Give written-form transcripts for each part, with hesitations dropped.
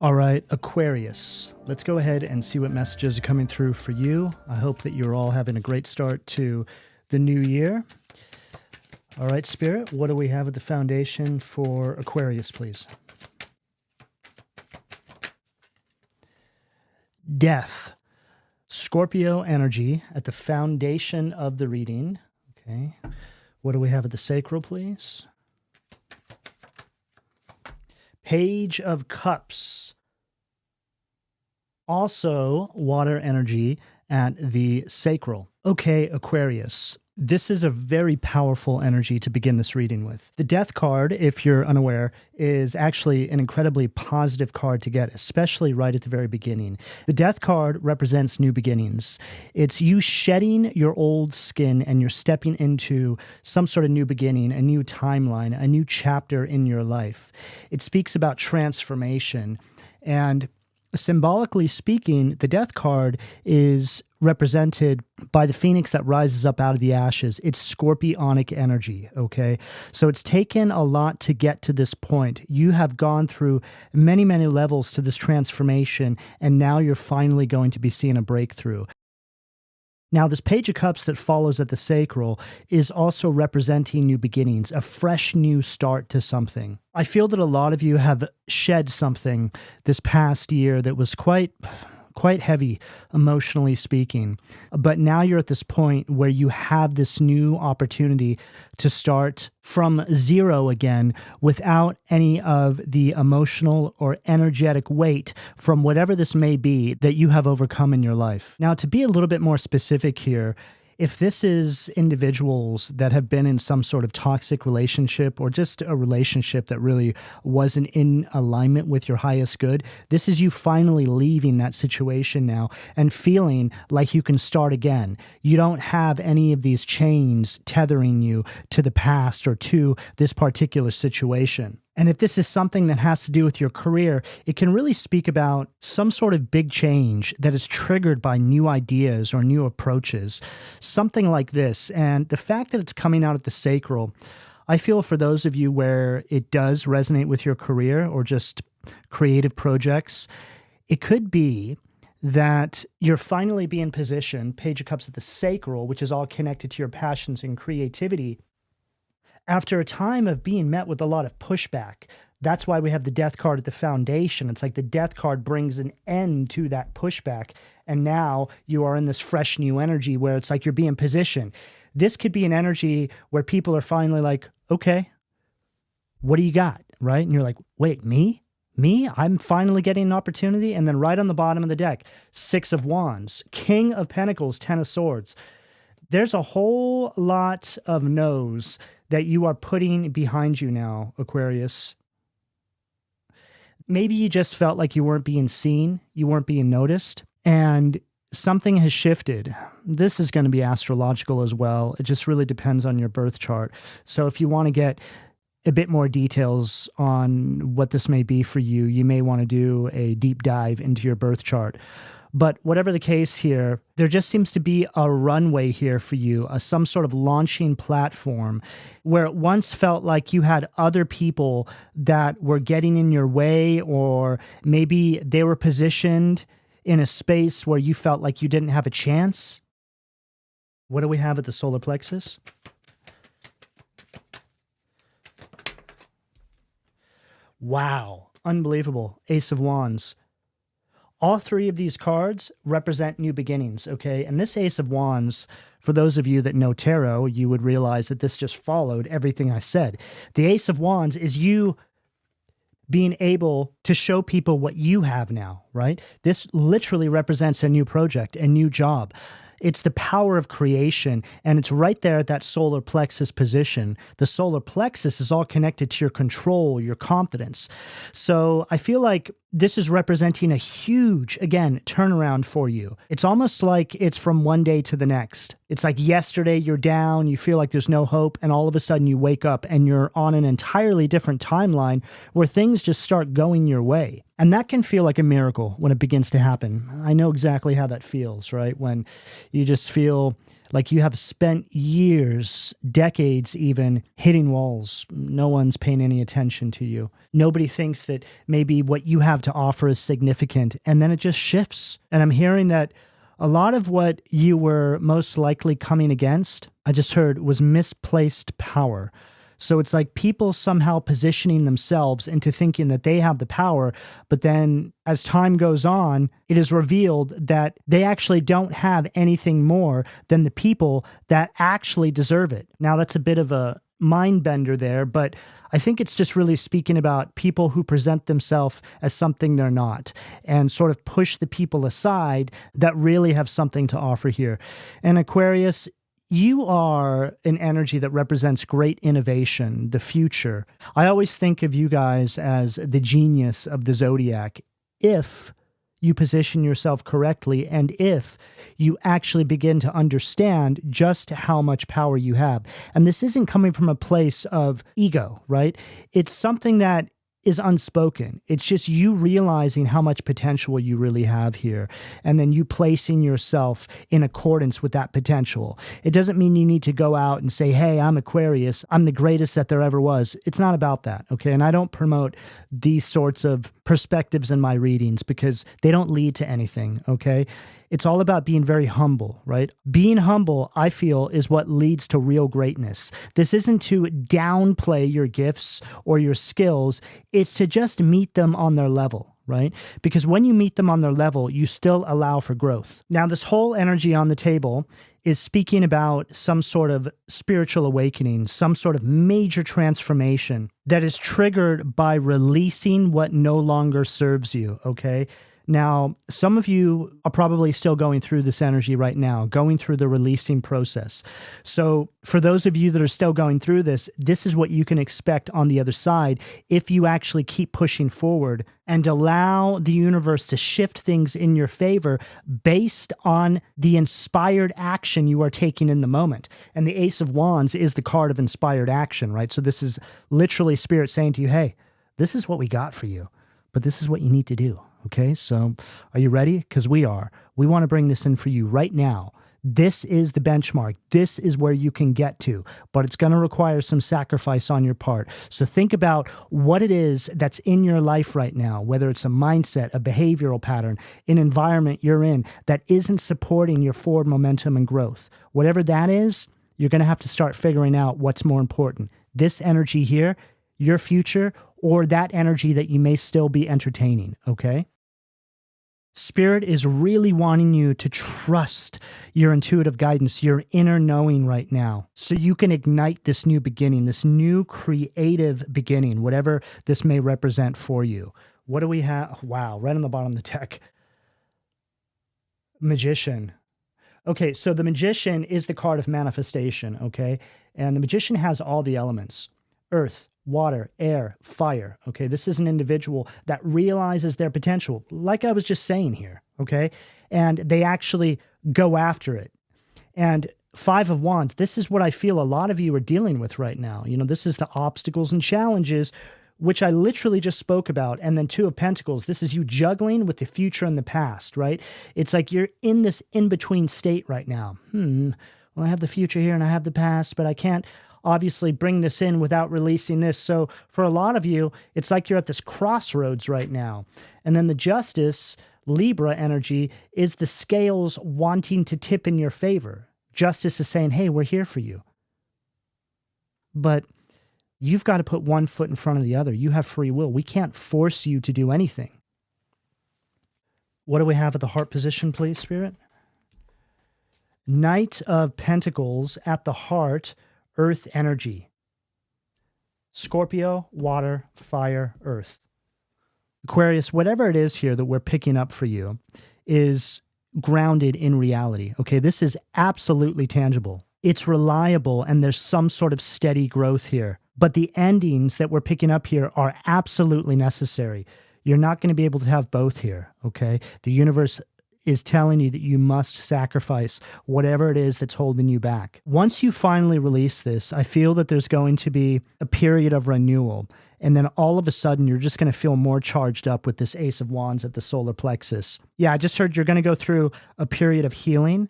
All right, Aquarius. Let's go ahead and see what messages are coming through for you. I hope that you're all having a great start to the new year. All right, Spirit, what do we have at the foundation for Aquarius, please? Death. Scorpio energy at the foundation of the reading. Okay. What do we have at the sacral, please? Page of Cups. Also, water energy at the sacral. Okay, Aquarius. This is a very powerful energy to begin this reading with. The Death card, if you're unaware, is actually an incredibly positive card to get, especially right at the very beginning. The Death card represents new beginnings. It's you shedding your old skin and you're stepping into some sort of new beginning, a new timeline, a new chapter in your life. It speaks about transformation. And symbolically speaking, the Death card is represented by the phoenix that rises up out of the ashes. It's scorpionic energy, okay? So it's taken a lot to get to this point. You have gone through many, many levels to this transformation, and now you're finally going to be seeing a breakthrough. Now, this Page of Cups that follows at the sacral is also representing new beginnings, a fresh new start to something. I feel that a lot of you have shed something this past year that was quite heavy, emotionally speaking. But now you're at this point where you have this new opportunity to start from zero again without any of the emotional or energetic weight from whatever this may be that you have overcome in your life. Now, to be a little bit more specific here, if this is individuals that have been in some sort of toxic relationship or just a relationship that really wasn't in alignment with your highest good, this is you finally leaving that situation now and feeling like you can start again. You don't have any of these chains tethering you to the past or to this particular situation. And if this is something that has to do with your career, it can really speak about some sort of big change that is triggered by new ideas or new approaches, something like this. And the fact that it's coming out at the sacral, I feel for those of you where it does resonate with your career or just creative projects, it could be that you're finally being positioned, Page of Cups at the sacral, which is all connected to your passions and creativity, after a time of being met with a lot of pushback. That's why we have the Death card at the foundation. It's like the Death card brings an end to that pushback. And now you are in this fresh new energy where it's like you're being positioned. This could be an energy where people are finally like, okay, what do you got? Right? And you're like, wait, me? I'm finally getting an opportunity. And then right on the bottom of the deck, 6 of Wands, King of Pentacles, 10 of Swords. There's a whole lot of no's that you are putting behind you now, Aquarius. Maybe you just felt like you weren't being seen, you weren't being noticed, and something has shifted. This is going to be astrological as well. It just really depends on your birth chart. So if you want to get a bit more details on what this may be for you, you may want to do a deep dive into your birth chart. But whatever the case here, there just seems to be a runway here for you, some sort of launching platform where it once felt like you had other people that were getting in your way, or maybe they were positioned in a space where you felt like you didn't have a chance. What do we have at the solar plexus? Wow, unbelievable. Ace of Wands. All 3 of these cards represent new beginnings, okay? And this Ace of Wands, for those of you that know tarot, you would realize that this just followed everything I said. The Ace of Wands is you being able to show people what you have now, right? This literally represents a new project, a new job. It's the power of creation, and it's right there at that solar plexus position. The solar plexus is all connected to your control, your confidence. So I feel like this is representing a huge, again, turnaround for you. It's almost like it's from one day to the next. It's like yesterday you're down, you feel like there's no hope, and all of a sudden you wake up and you're on an entirely different timeline where things just start going your way. And that can feel like a miracle when it begins to happen. I know exactly how that feels, right? When you just feel like you have spent years, decades even, hitting walls. No one's paying any attention to you. Nobody thinks that maybe what you have to offer is significant. And then it just shifts. And I'm hearing that a lot of what you were most likely coming against, I just heard, was misplaced power. So it's like people somehow positioning themselves into thinking that they have the power, but then as time goes on, it is revealed that they actually don't have anything more than the people that actually deserve it. Now, that's a bit of a mind bender there, but I think it's just really speaking about people who present themselves as something they're not and sort of push the people aside that really have something to offer here. And Aquarius, you are an energy that represents great innovation, the future. I always think of you guys as the genius of the zodiac if you position yourself correctly and if you actually begin to understand just how much power you have. And this isn't coming from a place of ego, right? It's something that is unspoken. It's just you realizing how much potential you really have here, and then you placing yourself in accordance with that potential. It doesn't mean you need to go out and say, hey, I'm Aquarius, I'm the greatest that there ever was. It's not about that, okay? And I don't promote these sorts of perspectives in my readings because they don't lead to anything, okay? It's all about being very humble, right? Being humble, I feel, is what leads to real greatness. This isn't to downplay your gifts or your skills. It's to just meet them on their level, right? Because when you meet them on their level, you still allow for growth. Now, this whole energy on the table is speaking about some sort of spiritual awakening, some sort of major transformation that is triggered by releasing what no longer serves you, okay? Now, some of you are probably still going through this energy right now, going through the releasing process. So for those of you that are still going through this, this is what you can expect on the other side if you actually keep pushing forward and allow the universe to shift things in your favor based on the inspired action you are taking in the moment. And the Ace of Wands is the card of inspired action, right? So this is literally Spirit saying to you, hey, this is what we got for you, but this is what you need to do. Okay, so are you ready? Because we are. We want to bring this in for you right now. This is the benchmark. This is where you can get to, but it's going to require some sacrifice on your part. So think about what it is that's in your life right now, whether it's a mindset, a behavioral pattern, an environment you're in that isn't supporting your forward momentum and growth. Whatever that is, you're going to have to start figuring out what's more important. This energy here, your future, or that energy that you may still be entertaining, okay? Spirit is really wanting you to trust your intuitive guidance, your inner knowing right now, so you can ignite this new beginning, this new creative beginning, whatever this may represent for you. What do we have? Wow, right on the bottom of the deck. Magician. Okay, so the Magician is the card of manifestation, okay? And the Magician has all the elements: earth, water, air, fire, okay? This is an individual that realizes their potential, like I was just saying here, okay? And they actually go after it. And Five of Wands, this is what I feel a lot of you are dealing with right now. You know, this is the obstacles and challenges, which I literally just spoke about. And then Two of Pentacles, this is you juggling with the future and the past, right? It's like you're in this in-between state right now. Well, I have the future here and I have the past, but I can't obviously bring this in without releasing this. So for a lot of you, it's like you're at this crossroads right now. And then the Justice, Libra energy, is the scales wanting to tip in your favor. Justice is saying, hey, we're here for you. But you've got to put one foot in front of the other. You have free will. We can't force you to do anything. What do we have at the heart position, please, Spirit? Knight of Pentacles at the heart, earth energy. Scorpio, water, fire, earth. Aquarius, whatever it is here that we're picking up for you is grounded in reality. Okay, this is absolutely tangible. It's reliable and there's some sort of steady growth here. But the endings that we're picking up here are absolutely necessary. You're not going to be able to have both here, okay? The universe is telling you that you must sacrifice whatever it is that's holding you back. Once you finally release this, I feel that there's going to be a period of renewal. And then all of a sudden, you're just going to feel more charged up with this Ace of Wands at the solar plexus. Yeah, I just heard you're going to go through a period of healing.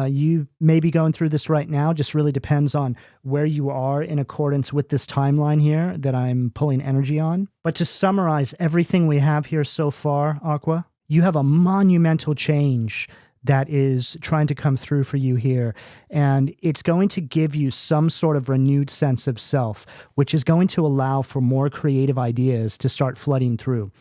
You may be going through this right now. Just really depends on where you are in accordance with this timeline here that I'm pulling energy on. But to summarize everything we have here so far, Aqua, you have a monumental change that is trying to come through for you here. And it's going to give you some sort of renewed sense of self, which is going to allow for more creative ideas to start flooding through.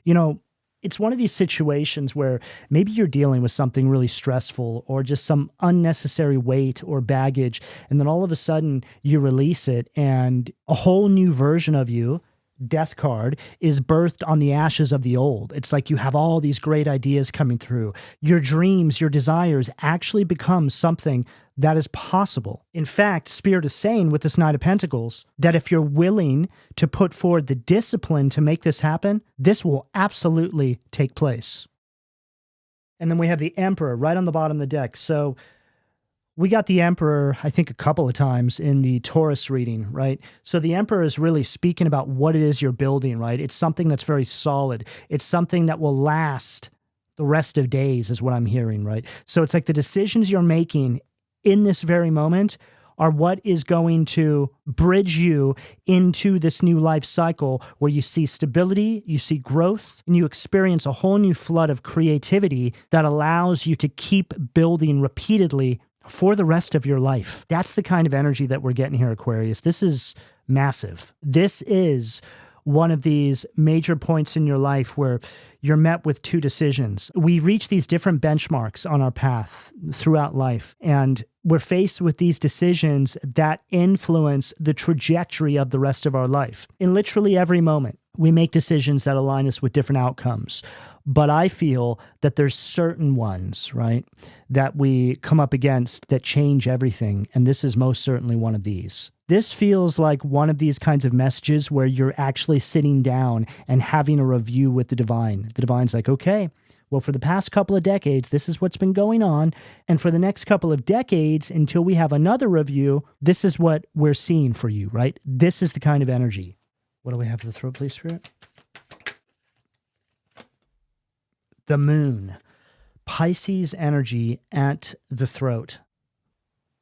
You know, it's one of these situations where maybe you're dealing with something really stressful or just some unnecessary weight or baggage, and then all of a sudden you release it and a whole new version of you, Death card, is birthed on the ashes of the old. It's like you have all these great ideas coming through. Your dreams, your desires actually become something that is possible. In fact, Spirit is saying with this Knight of Pentacles that if you're willing to put forward the discipline to make this happen, this will absolutely take place. And then we have the Emperor right on the bottom of the deck. So we got the Emperor, I think, a couple of times in the Taurus reading, right? So the Emperor is really speaking about what it is you're building, right? It's something that's very solid. It's something that will last the rest of days is what I'm hearing, right? So it's like the decisions you're making in this very moment are what is going to bridge you into this new life cycle where you see stability, you see growth, and you experience a whole new flood of creativity that allows you to keep building repeatedly for the rest of your life. That's the kind of energy that we're getting here, Aquarius. This is massive. This is one of these major points in your life where you're met with two decisions. We reach these different benchmarks on our path throughout life, and we're faced with these decisions that influence the trajectory of the rest of our life. In literally every moment, we make decisions that align us with different outcomes. But I feel that there's certain ones, right, that we come up against that change everything. And this is most certainly one of these. This feels like one of these kinds of messages where you're actually sitting down and having a review with the divine. The divine's like, okay, well, for the past couple of decades, this is what's been going on. And for the next couple of decades, until we have another review, this is what we're seeing for you, right? This is the kind of energy. What do we have for the throat, please, Spirit? The Moon, Pisces energy at the throat.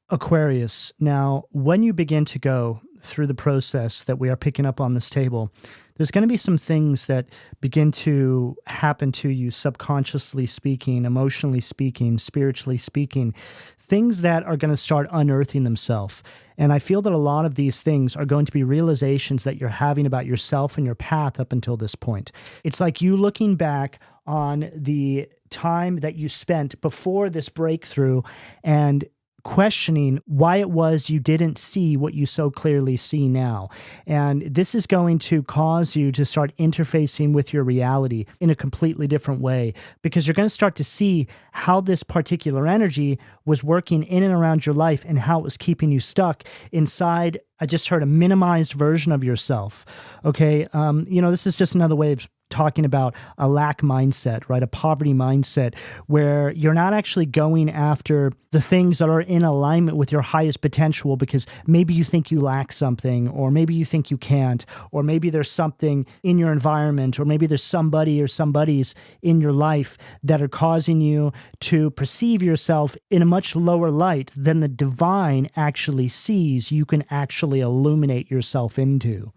Aquarius, now, when you begin to go through the process that we are picking up on this table, there's going to be some things that begin to happen to you subconsciously speaking, emotionally speaking, spiritually speaking, things that are going to start unearthing themselves. And I feel that a lot of these things are going to be realizations that you're having about yourself and your path up until this point. It's like you looking back on the time that you spent before this breakthrough and questioning why it was you didn't see what you so clearly see now. And this is going to cause you to start interfacing with your reality in a completely different way, because you're going to start to see how this particular energy was working in and around your life and how it was keeping you stuck inside. I just heard a minimized version of yourself. Okay. This is just another way of talking about a lack mindset, right? A poverty mindset where you're not actually going after the things that are in alignment with your highest potential because maybe you think you lack something, or maybe you think you can't, or maybe there's something in your environment, or maybe there's somebody or somebodies in your life that are causing you to perceive yourself in a much lower light than the divine actually sees you can actually illuminate yourself into.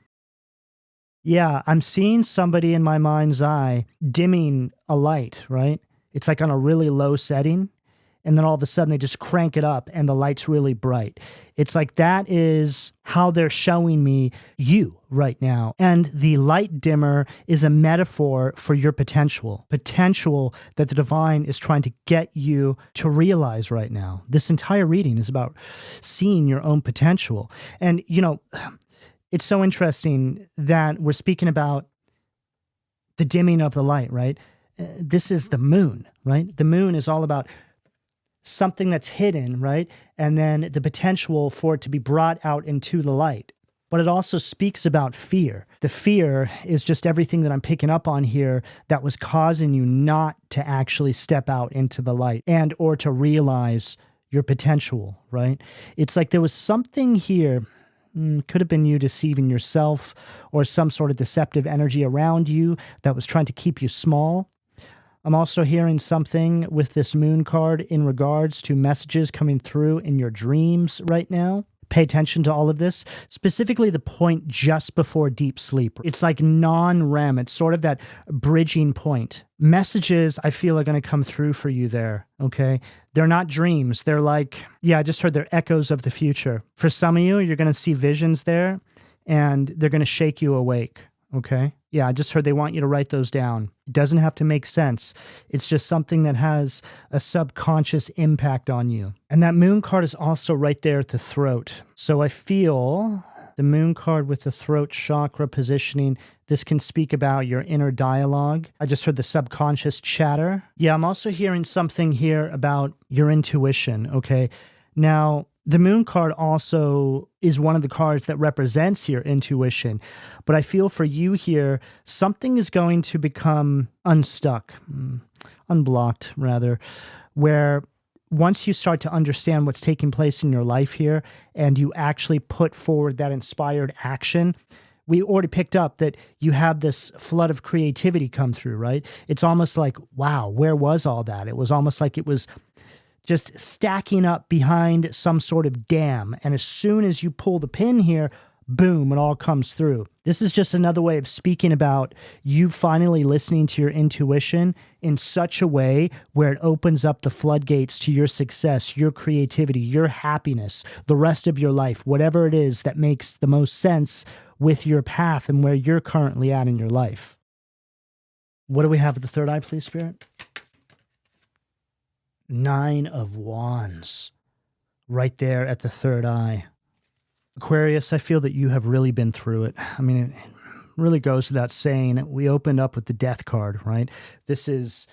Yeah, I'm seeing somebody in my mind's eye dimming a light, right? It's like on a really low setting, and then all of a sudden they just crank it up and the light's really bright. It's like that is how they're showing me you right now. And the light dimmer is a metaphor for your potential that the divine is trying to get you to realize right now. This entire reading is about seeing your own potential. And, it's so interesting that we're speaking about the dimming of the light, right? This is the moon, right? The moon is all about something that's hidden, right? And then the potential for it to be brought out into the light. but it also speaks about fear. The fear is just everything that I'm picking up on here that was causing you not to actually step out into the light and or to realize your potential, right? It's like there was something here, could have been you deceiving yourself or some sort of deceptive energy around you that was trying to keep you small. I'm also hearing something with this moon card in regards to messages coming through in your dreams right now. Pay attention to all of this, specifically the point just before deep sleep. It's like non-REM. It's sort of that bridging point. Messages, I feel, are going to come through for you there, okay? They're not dreams. They're like, I just heard they're echoes of the future. For some of you, you're going to see visions there, and they're going to shake you awake, okay? I just heard they want you to write those down. It doesn't have to make sense. It's just something that has a subconscious impact on you. And that moon card is also right there at the throat. So I feel the moon card with the throat chakra positioning, this can speak about your inner dialogue. I just heard the subconscious chatter. I'm also hearing something here about your intuition, okay? Now, the moon card also is one of the cards that represents your intuition. But I feel for you here, something is going to become unblocked rather, where once you start to understand what's taking place in your life here and you actually put forward that inspired action, we already picked up that you have this flood of creativity come through, right? It's almost like, wow, where was all that? It was almost like it was just stacking up behind some sort of dam. And as soon as you pull the pin here, boom, it all comes through. This is just another way of speaking about you finally listening to your intuition in such a way where it opens up the floodgates to your success, your creativity, your happiness, the rest of your life, whatever it is that makes the most sense with your path and where you're currently at in your life. What do we have at the third eye, please, Spirit? 9 of Wands, right there at the third eye. Aquarius, I feel that you have really been through it. I mean, it really goes without saying. We opened up with the Death card, right? This is,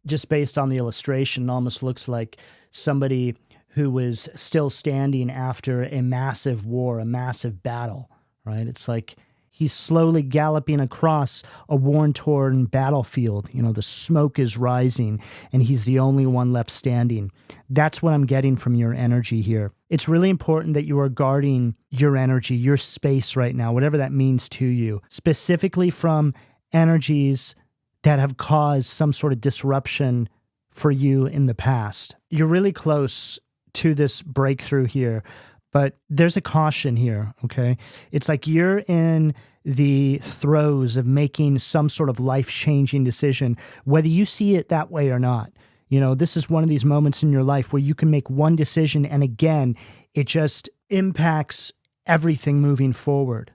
just based on the illustration, almost looks like somebody who was still standing after a massive war, a massive battle, right? It's like he's slowly galloping across a worn-torn battlefield. The smoke is rising, and he's the only one left standing. That's what I'm getting from your energy here. It's really important that you are guarding your energy, your space right now, whatever that means to you, specifically from energies that have caused some sort of disruption for you in the past. You're really close to this breakthrough here, but there's a caution here, okay? It's like you're in the throes of making some sort of life-changing decision, whether you see it that way or not. This is one of these moments in your life where you can make one decision, and again, it just impacts everything moving forward.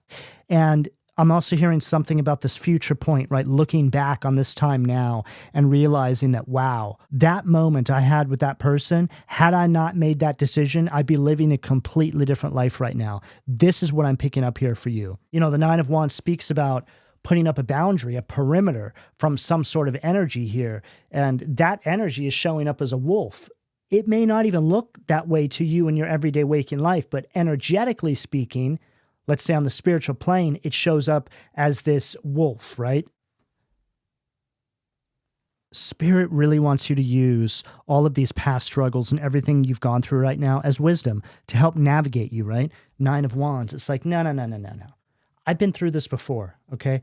And I'm also hearing something about this future point, right? Looking back on this time now and realizing that, wow, that moment I had with that person, had I not made that decision, I'd be living a completely different life right now. This is what I'm picking up here for you. The 9 of Wands speaks about putting up a boundary, a perimeter from some sort of energy here. And that energy is showing up as a wolf. It may not even look that way to you in your everyday waking life, but energetically speaking, let's say on the spiritual plane, it shows up as this wolf, right? Spirit really wants you to use all of these past struggles and everything you've gone through right now as wisdom to help navigate you, right? 9 of Wands. It's like, no. I've been through this before, okay?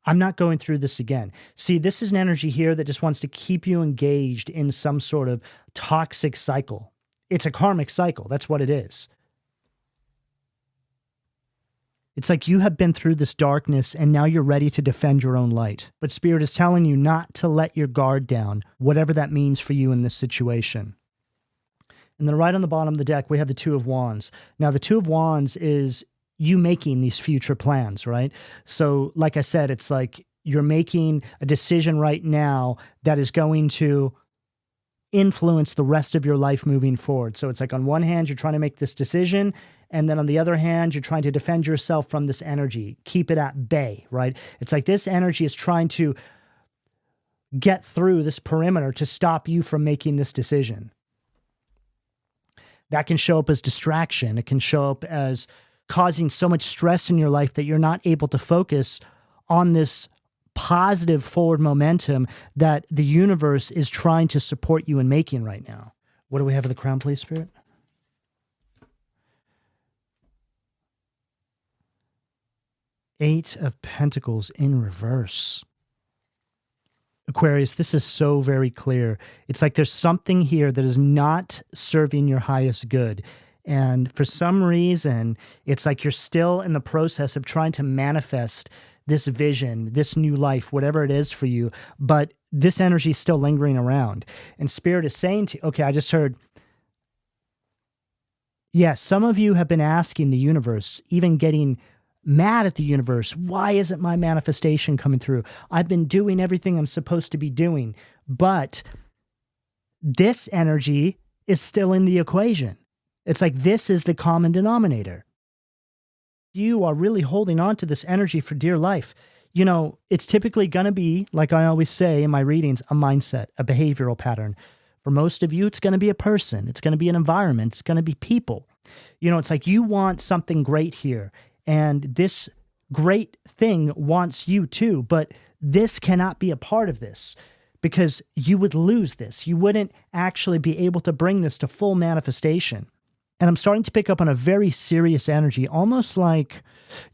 I'm not going through this again. See, this is an energy here that just wants to keep you engaged in some sort of toxic cycle. It's a karmic cycle. That's what it is. It's like you have been through this darkness and now you're ready to defend your own light. But Spirit is telling you not to let your guard down, whatever that means for you in this situation. And then right on the bottom of the deck, we have the 2 of Wands. Now, the 2 of Wands is you making these future plans, right? So like I said, it's like you're making a decision right now that is going to influence the rest of your life moving forward. So it's like on one hand, you're trying to make this decision, and then on the other hand, you're trying to defend yourself from this energy. Keep it at bay, right? It's like this energy is trying to get through this perimeter to stop you from making this decision. That can show up as distraction. It can show up as causing so much stress in your life that you're not able to focus on this positive forward momentum that the universe is trying to support you in making right now. What do we have of the crown, please, Spirit? Eight of Pentacles in reverse. Aquarius, this is so very clear. It's like there's something here that is not serving your highest good. And for some reason, it's like you're still in the process of trying to manifest this vision, this new life, whatever it is for you. But this energy is still lingering around. And Spirit is saying to you, okay, I just heard, yes, some of you have been asking the universe, even getting mad at the universe. Why isn't my manifestation coming through? I've been doing everything I'm supposed to be doing, but this energy is still in the equation. It's like this is the common denominator. You are really holding on to this energy for dear life. You know, it's typically going to be, like I always say in my readings, a mindset, a behavioral pattern. For most of you, it's going to be a person. It's going to be an environment. It's going to be people. You know, it's like you want something great here. And this great thing wants you too, but this cannot be a part of this because you would lose this. You wouldn't actually be able to bring this to full manifestation. And I'm starting to pick up on a very serious energy, almost like,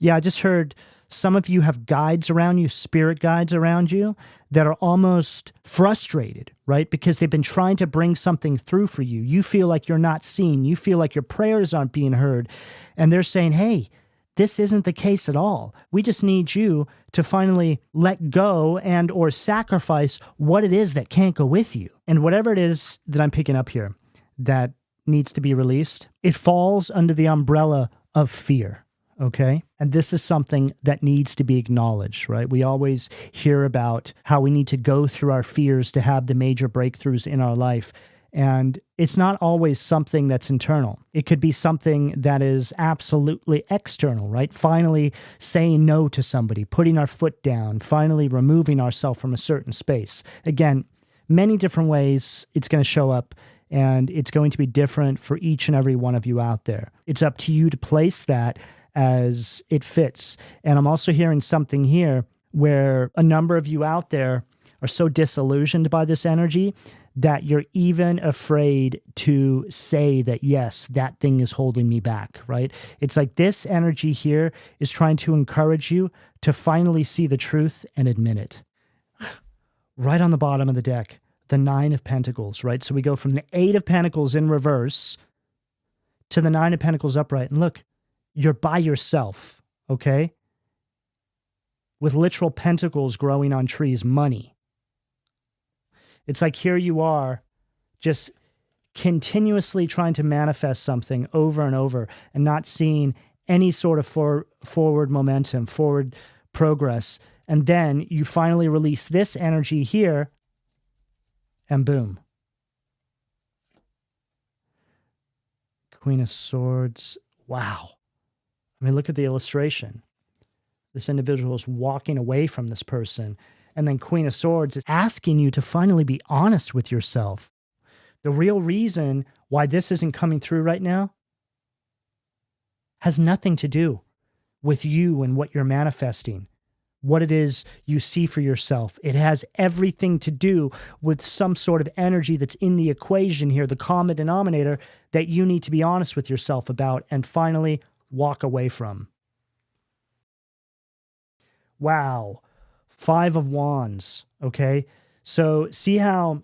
I just heard some of you have guides around you, spirit guides around you that are almost frustrated, right? Because they've been trying to bring something through for you. You feel like you're not seen. You feel like your prayers aren't being heard. And they're saying, hey, this isn't the case at all. We just need you to finally let go and or sacrifice what it is that can't go with you. And whatever it is that I'm picking up here that needs to be released, it falls under the umbrella of fear, okay? And this is something that needs to be acknowledged, right? We always hear about how we need to go through our fears to have the major breakthroughs in our life. And it's not always something that's internal. It could be something that is absolutely external, right? Finally saying no to somebody, putting our foot down, finally removing ourselves from a certain space. Again, many different ways it's going to show up, and it's going to be different for each and every one of you out there. It's up to you to place that as it fits. And I'm also hearing something here where a number of you out there are so disillusioned by this energy that you're even afraid to say that, yes, that thing is holding me back, right? It's like this energy here is trying to encourage you to finally see the truth and admit it. Right on the bottom of the deck, the Nine of Pentacles, right? So we go from the Eight of Pentacles in reverse to the Nine of Pentacles upright. And look, you're by yourself, okay? With literal pentacles growing on trees, money. It's like here you are just continuously trying to manifest something over and over and not seeing any sort of forward momentum, forward progress. And then you finally release this energy here and boom. Queen of Swords. Wow. I mean, look at the illustration. This individual is walking away from this person. And then Queen of Swords is asking you to finally be honest with yourself. The real reason why this isn't coming through right now has nothing to do with you and what you're manifesting, what it is you see for yourself. It has everything to do with some sort of energy that's in the equation here, the common denominator, that you need to be honest with yourself about and finally walk away from. Wow. Five of Wands, okay? So see how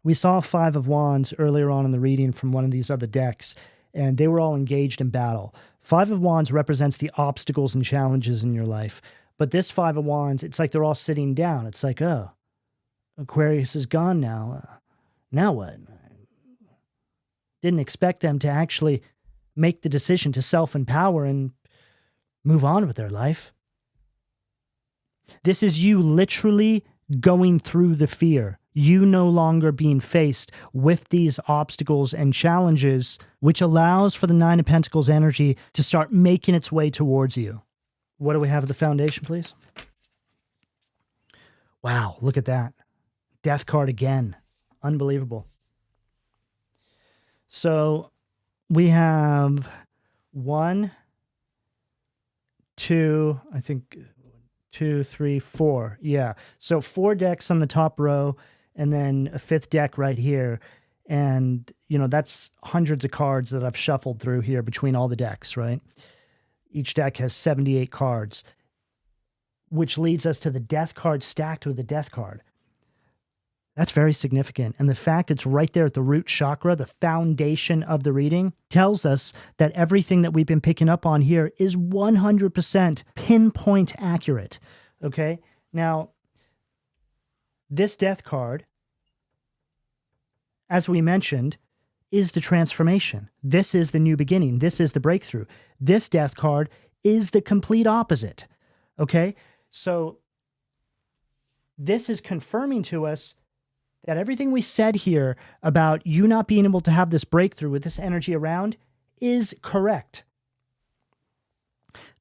we saw Five of Wands earlier on in the reading from one of these other decks, and they were all engaged in battle. Five of Wands represents the obstacles and challenges in your life. But this Five of Wands, it's like they're all sitting down. It's like, oh, Aquarius is gone now. Now what? Didn't expect them to actually make the decision to self-empower and move on with their life. This is you literally going through the fear. You no longer being faced with these obstacles and challenges, which allows for the Nine of Pentacles energy to start making its way towards you. What do we have at the foundation, please? Wow, look at that. Death card again. Unbelievable. So we have 1, two, I think 2, 3, 4. Yeah. So 4 decks on the top row and then a 5th deck right here. And, you know, that's hundreds of cards that I've shuffled through here between all the decks, right? Each deck has 78 cards, which leads us to the death card stacked with the death card. That's very significant. And the fact it's right there at the root chakra, the foundation of the reading, tells us that everything that we've been picking up on here is 100% pinpoint accurate. Okay? Now, this death card, as we mentioned, is the transformation. This is the new beginning. This is the breakthrough. This death card is the complete opposite. Okay? So, this is confirming to us that everything we said here about you not being able to have this breakthrough with this energy around is correct.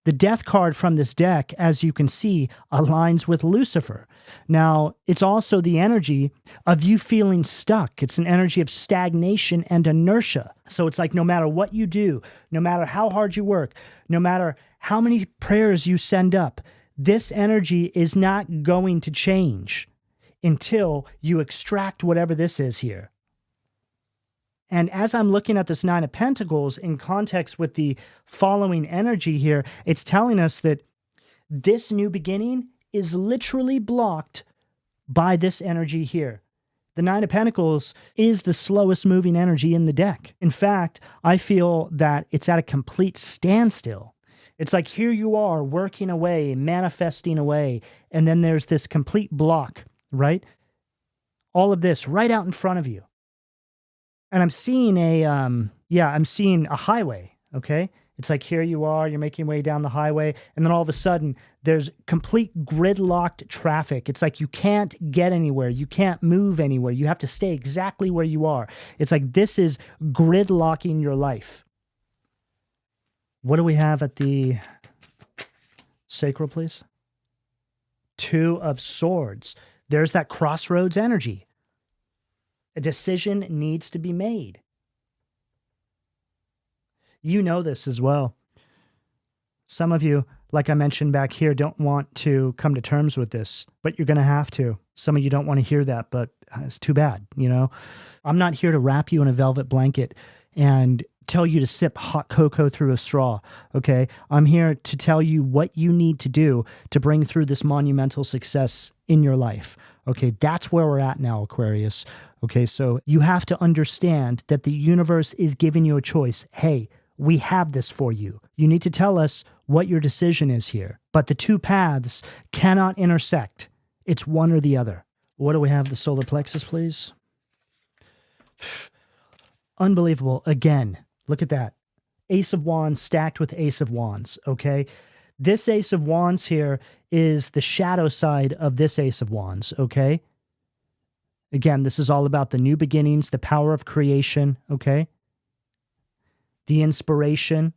The death card from this deck, as you can see, aligns with Lucifer. Now, it's also the energy of you feeling stuck. It's an energy of stagnation and inertia. So it's like no matter what you do, no matter how hard you work, no matter how many prayers you send up, this energy is not going to change until you extract whatever this is here. And as I'm looking at this 9 of Pentacles in context with the following energy here, it's telling us that this new beginning is literally blocked by this energy here. The 9 of Pentacles is the slowest moving energy in the deck. In fact, I feel that it's at a complete standstill. It's like here you are working away, manifesting away, and then there's this complete block. Right? All of this right out in front of you. And I'm seeing I'm seeing a highway, okay? It's like here you are, you're making your way down the highway, and then all of a sudden there's complete gridlocked traffic. It's like you can't get anywhere, you can't move anywhere, you have to stay exactly where you are. It's like this is gridlocking your life. What do we have at the sacral, please? 2 of Swords. There's that crossroads energy. A decision needs to be made. You know this as well. Some of you, like I mentioned back here, don't want to come to terms with this, but you're going to have to. Some of you don't want to hear that, but it's too bad, you know? I'm not here to wrap you in a velvet blanket and tell you to sip hot cocoa through a straw, okay? I'm here to tell you what you need to do to bring through this monumental success in your life, okay? That's where we're at now, Aquarius, okay? So you have to understand that the universe is giving you a choice. Hey, we have this for you. You need to tell us what your decision is here. But the 2 paths cannot intersect. It's one or the other. What do we have? The solar plexus, please. Unbelievable. Again, look at that. Ace of Wands stacked with Ace of Wands, okay? This Ace of Wands here is the shadow side of this Ace of Wands, okay? Again, this is all about the new beginnings, the power of creation, okay? The inspiration,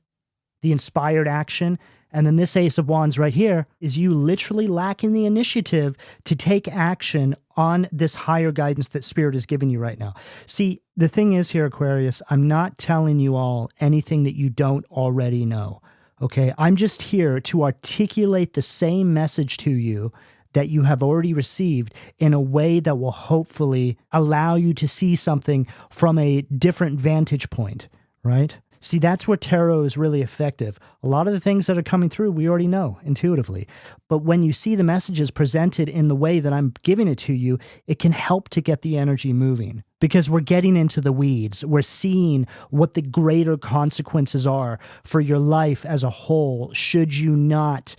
the inspired action. And then this Ace of Wands right here is you literally lacking the initiative to take action on this higher guidance that Spirit is giving you right now. See, the thing is here, Aquarius, I'm not telling you all anything that you don't already know, okay? I'm just here to articulate the same message to you that you have already received in a way that will hopefully allow you to see something from a different vantage point, right? See, that's where tarot is really effective. A lot of the things that are coming through, we already know intuitively. But when you see the messages presented in the way that I'm giving it to you, it can help to get the energy moving. Because we're getting into the weeds. We're seeing what the greater consequences are for your life as a whole, should you not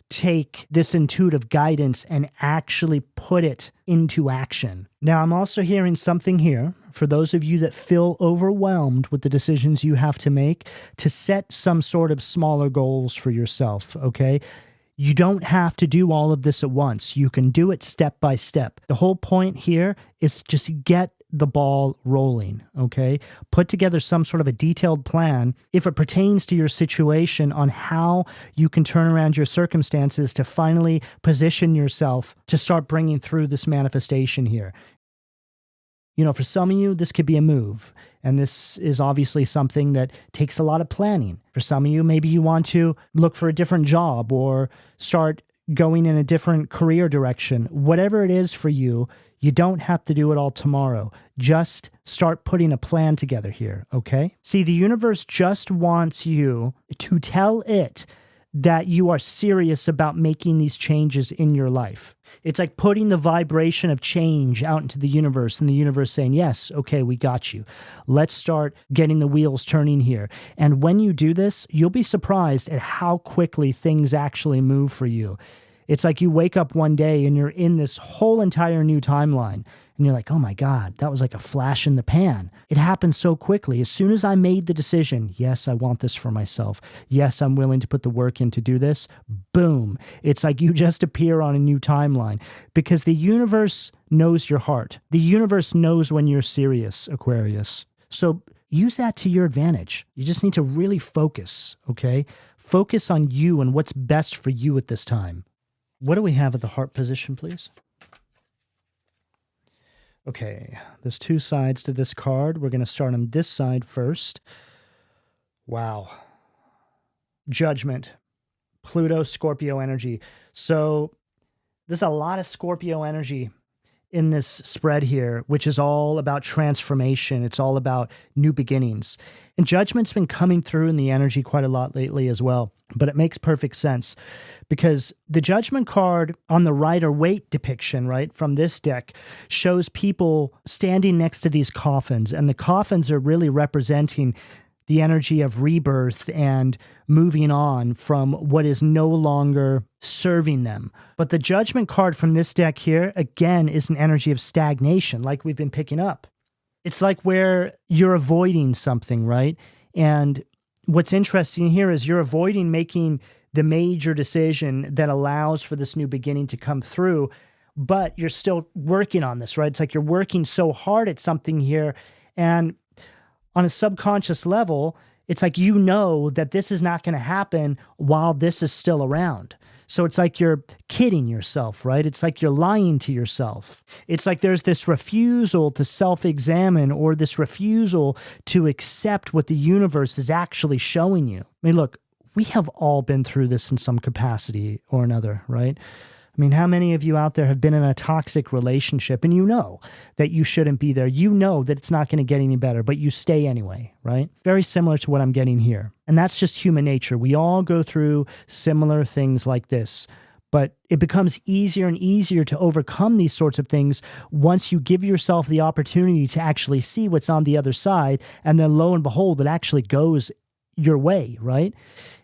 take this intuitive guidance and actually put it into action. Now, I'm also hearing something here for those of you that feel overwhelmed with the decisions you have to make, to set some sort of smaller goals for yourself, okay? You don't have to do all of this at once. You can do it step by step. The whole point here is just get the ball rolling, okay? Put together some sort of a detailed plan if it pertains to your situation on how you can turn around your circumstances to finally position yourself to start bringing through this manifestation here. For some of you, this could be a move. And this is obviously something that takes a lot of planning. For some of you, maybe you want to look for a different job or start going in a different career direction. Whatever it is for you, you don't have to do it all tomorrow. Just start putting a plan together here, okay? See, the universe just wants you to tell it that you are serious about making these changes in your life. It's like putting the vibration of change out into the universe and the universe saying, yes, okay, we got you. Let's start getting the wheels turning here. And when you do this, you'll be surprised at how quickly things actually move for you. It's like you wake up one day and you're in this whole entire new timeline. And you're like, oh my God, that was like a flash in the pan. It happened so quickly. As soon as I made the decision, yes, I want this for myself. Yes, I'm willing to put the work in to do this. Boom. It's like you just appear on a new timeline because the universe knows your heart. The universe knows when you're serious, Aquarius. So use that to your advantage. You just need to really focus, okay? Focus on you and what's best for you at this time. What do we have at the heart position, please? Okay, there's two sides to this card. We're going to start on this side first. Wow. Judgment. Pluto, Scorpio energy. So there's a lot of Scorpio energy in this spread here, which is all about transformation. It's all about new beginnings. And Judgment's been coming through in the energy quite a lot lately as well. But it makes perfect sense because the Judgment card on the Rider-Waite depiction, right, from this deck shows people standing next to these coffins. And the coffins are really representing the energy of rebirth and moving on from what is no longer serving them. But the Judgment card from this deck here, again, is an energy of stagnation, like we've been picking up. It's like where you're avoiding something, right? And what's interesting here is you're avoiding making the major decision that allows for this new beginning to come through, but you're still working on this, right? It's like you're working so hard at something here, and on a subconscious level, it's like you know that this is not going to happen while this is still around. So it's like you're kidding yourself, right? It's like you're lying to yourself. It's like there's this refusal to self-examine or this refusal to accept what the universe is actually showing you. I mean, look, we have all been through this in some capacity or another, right? I mean, how many of you out there have been in a toxic relationship and you know that you shouldn't be there? You know that it's not going to get any better, but you stay anyway, right? Very similar to what I'm getting here. And that's just human nature. We all go through similar things like this, but it becomes easier and easier to overcome these sorts of things once you give yourself the opportunity to actually see what's on the other side. And then lo and behold, it actually goes your way, right?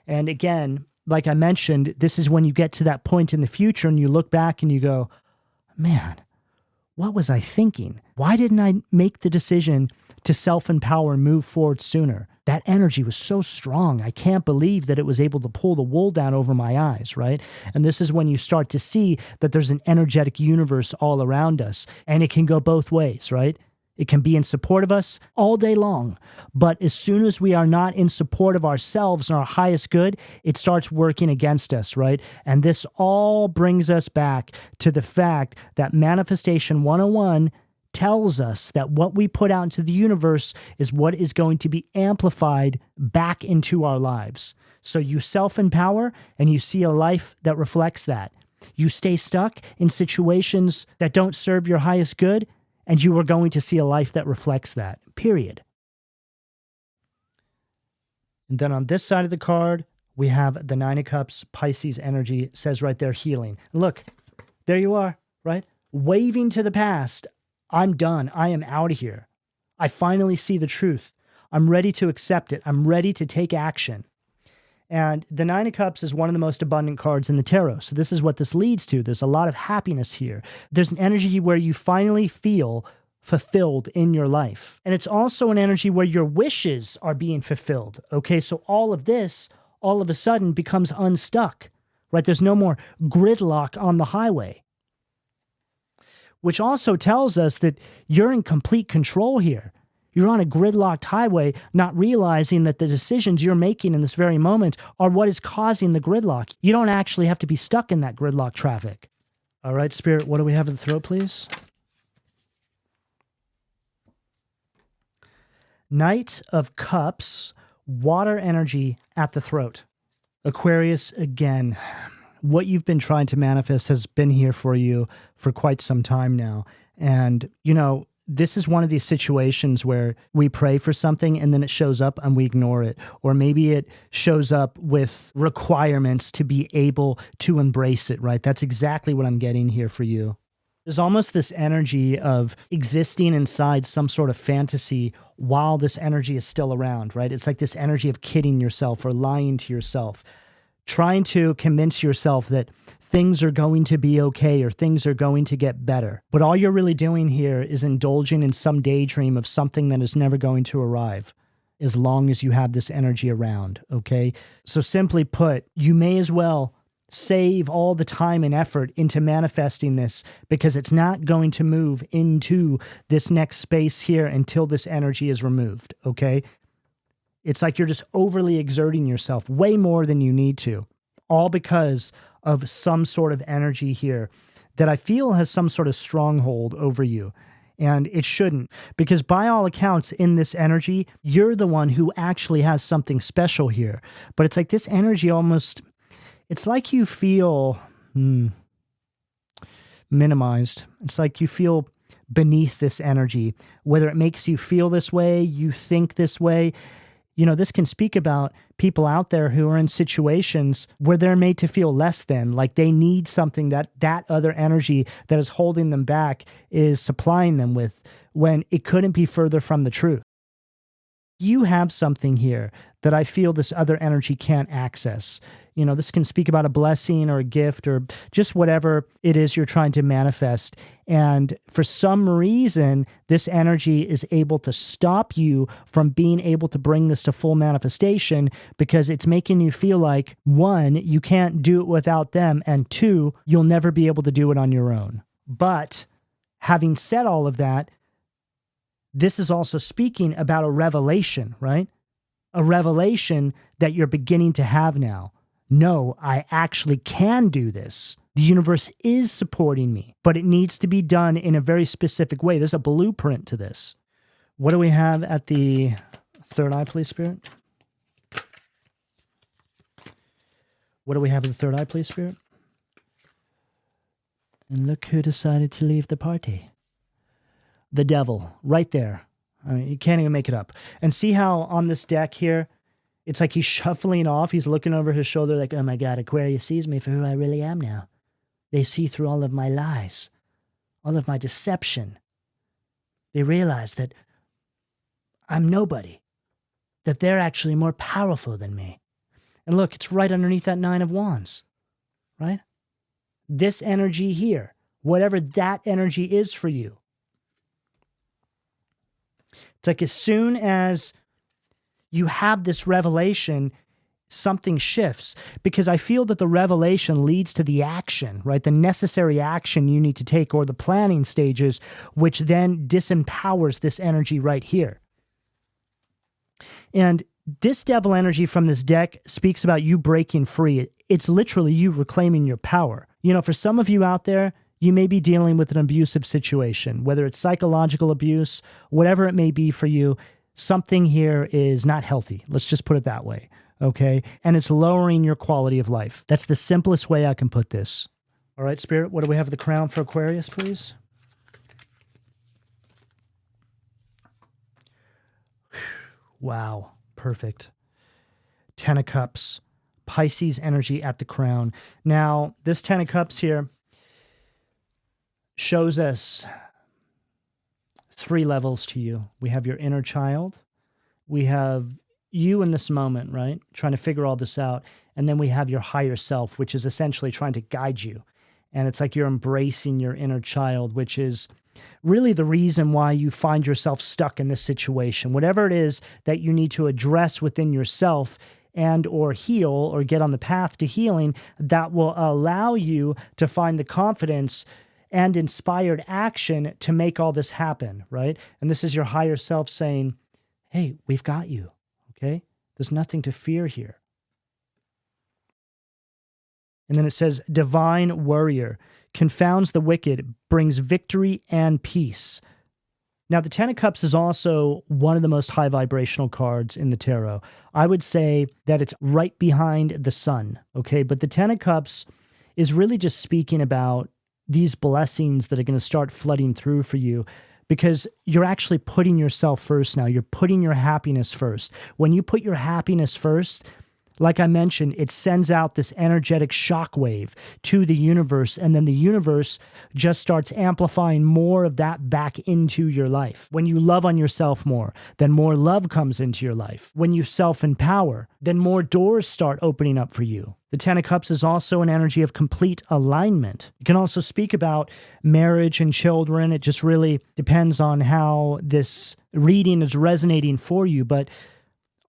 And again, like I mentioned, this is when you get to that point in the future and you look back and you go, man, what was I thinking? Why didn't I make the decision to self-empower and move forward sooner? That energy was so strong. I can't believe that it was able to pull the wool down over my eyes, right? And this is when you start to see that there's an energetic universe all around us, and it can go both ways, right? It can be in support of us all day long. But as soon as we are not in support of ourselves and our highest good, it starts working against us, right? And this all brings us back to the fact that Manifestation 101 tells us that what we put out into the universe is what is going to be amplified back into our lives. So you self-empower and you see a life that reflects that. You stay stuck in situations that don't serve your highest good, and you are going to see a life that reflects that, period. And then on this side of the card, we have the Nine of Cups, Pisces energy. It says right there, healing. And look, there you are, right? Waving to the past. I'm done. I am out of here. I finally see the truth. I'm ready to accept it. I'm ready to take action. And the Nine of Cups is one of the most abundant cards in the tarot. So this is what this leads to. There's a lot of happiness here. There's an energy where you finally feel fulfilled in your life. And it's also an energy where your wishes are being fulfilled. Okay, so all of this, all of a sudden, becomes unstuck, right? There's no more gridlock on the highway, which also tells us that you're in complete control here. You're on a gridlocked highway, not realizing that the decisions you're making in this very moment are what is causing the gridlock. You don't actually have to be stuck in that gridlock traffic. All right, Spirit, what do we have at the throat, please? Knight of Cups, water energy at the throat. Aquarius, again, what you've been trying to manifest has been here for you for quite some time now. And, this is one of these situations where we pray for something and then it shows up and we ignore it. Or maybe it shows up with requirements to be able to embrace it, right? That's exactly what I'm getting here for you. There's almost this energy of existing inside some sort of fantasy while this energy is still around, right? It's like this energy of kidding yourself or lying to yourself, trying to convince yourself that things are going to be okay or things are going to get better. But all you're really doing here is indulging in some daydream of something that is never going to arrive as long as you have this energy around, okay? So simply put, you may as well save all the time and effort into manifesting this because it's not going to move into this next space here until this energy is removed, okay? It's like you're just overly exerting yourself way more than you need to, all because of some sort of energy here that I feel has some sort of stronghold over you. And it shouldn't, because by all accounts in this energy, you're the one who actually has something special here. But it's like this energy almost, it's like you feel minimized. It's like you feel beneath this energy, whether it makes you feel this way, you think this way. This can speak about people out there who are in situations where they're made to feel less than, like they need something that other energy that is holding them back is supplying them with, when it couldn't be further from the truth. You have something here that I feel this other energy can't access. This can speak about a blessing or a gift or just whatever it is you're trying to manifest. And for some reason, this energy is able to stop you from being able to bring this to full manifestation because it's making you feel like, one, you can't do it without them, and two, you'll never be able to do it on your own. But having said all of that, this is also speaking about a revelation, right? A revelation that you're beginning to have now. No, I actually can do this. The universe is supporting me, but it needs to be done in a very specific way. There's a blueprint to this. What do we have at the third eye, please, Spirit? What do we have at the third eye, please, Spirit? And look who decided to leave the party. The devil, right there. I mean, you can't even make it up. And see how on this deck here, it's like he's shuffling off. He's looking over his shoulder like, oh my God, Aquarius sees me for who I really am now. They see through all of my lies, all of my deception. They realize that I'm nobody, that they're actually more powerful than me. And look, it's right underneath that Nine of Wands, right? This energy here, whatever that energy is for you. It's like as soon as you have this revelation, something shifts, because I feel that the revelation leads to the action, right? The necessary action you need to take, or the planning stages, which then disempowers this energy right here. And this devil energy from this deck speaks about you breaking free. It's literally you reclaiming your power. For some of you out there, you may be dealing with an abusive situation, whether it's psychological abuse, whatever it may be for you. Something here is not healthy. Let's just put it that way, okay? And it's lowering your quality of life. That's the simplest way I can put this. All right, Spirit, what do we have at the crown for Aquarius, please? Wow, perfect. Ten of Cups, Pisces energy at the crown. Now, this Ten of Cups here shows us three levels to you. We have your inner child. We have you in this moment, right? Trying to figure all this out. And then we have your higher self, which is essentially trying to guide you. And it's like you're embracing your inner child, which is really the reason why you find yourself stuck in this situation. Whatever it is that you need to address within yourself and or heal or get on the path to healing, that will allow you to find the confidence and inspired action to make all this happen, right? And this is your higher self saying, hey, we've got you, okay? There's nothing to fear here. And then it says, divine warrior, confounds the wicked, brings victory and peace. Now, the Ten of Cups is also one of the most high vibrational cards in the tarot. I would say that it's right behind the Sun, okay? But the Ten of Cups is really just speaking about these blessings that are going to start flooding through for you, because you're actually putting yourself first now. You're putting your happiness first. When you put your happiness first, like I mentioned, it sends out this energetic shockwave to the universe, and then the universe just starts amplifying more of that back into your life. When you love on yourself more, then more love comes into your life. When you self-empower, then more doors start opening up for you. The Ten of Cups is also an energy of complete alignment. You can also speak about marriage and children. It just really depends on how this reading is resonating for you, but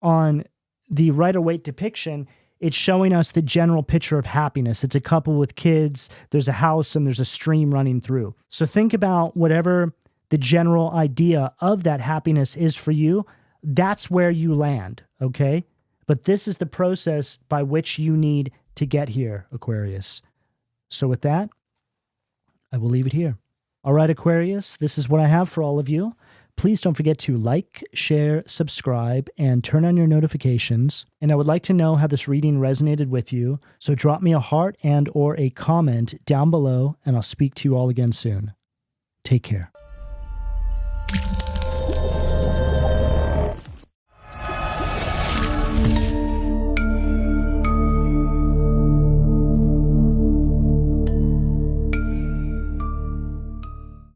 on the Rider-Waite depiction, it's showing us the general picture of happiness. It's a couple with kids, there's a house, and there's a stream running through. So think about whatever the general idea of that happiness is for you. That's where you land, okay? But this is the process by which you need to get here, Aquarius. So with that, I will leave it here. All right, Aquarius, this is what I have for all of you. Please don't forget to like, share, subscribe, and turn on your notifications. And I would like to know how this reading resonated with you, so drop me a heart and or a comment down below, and I'll speak to you all again soon. Take care.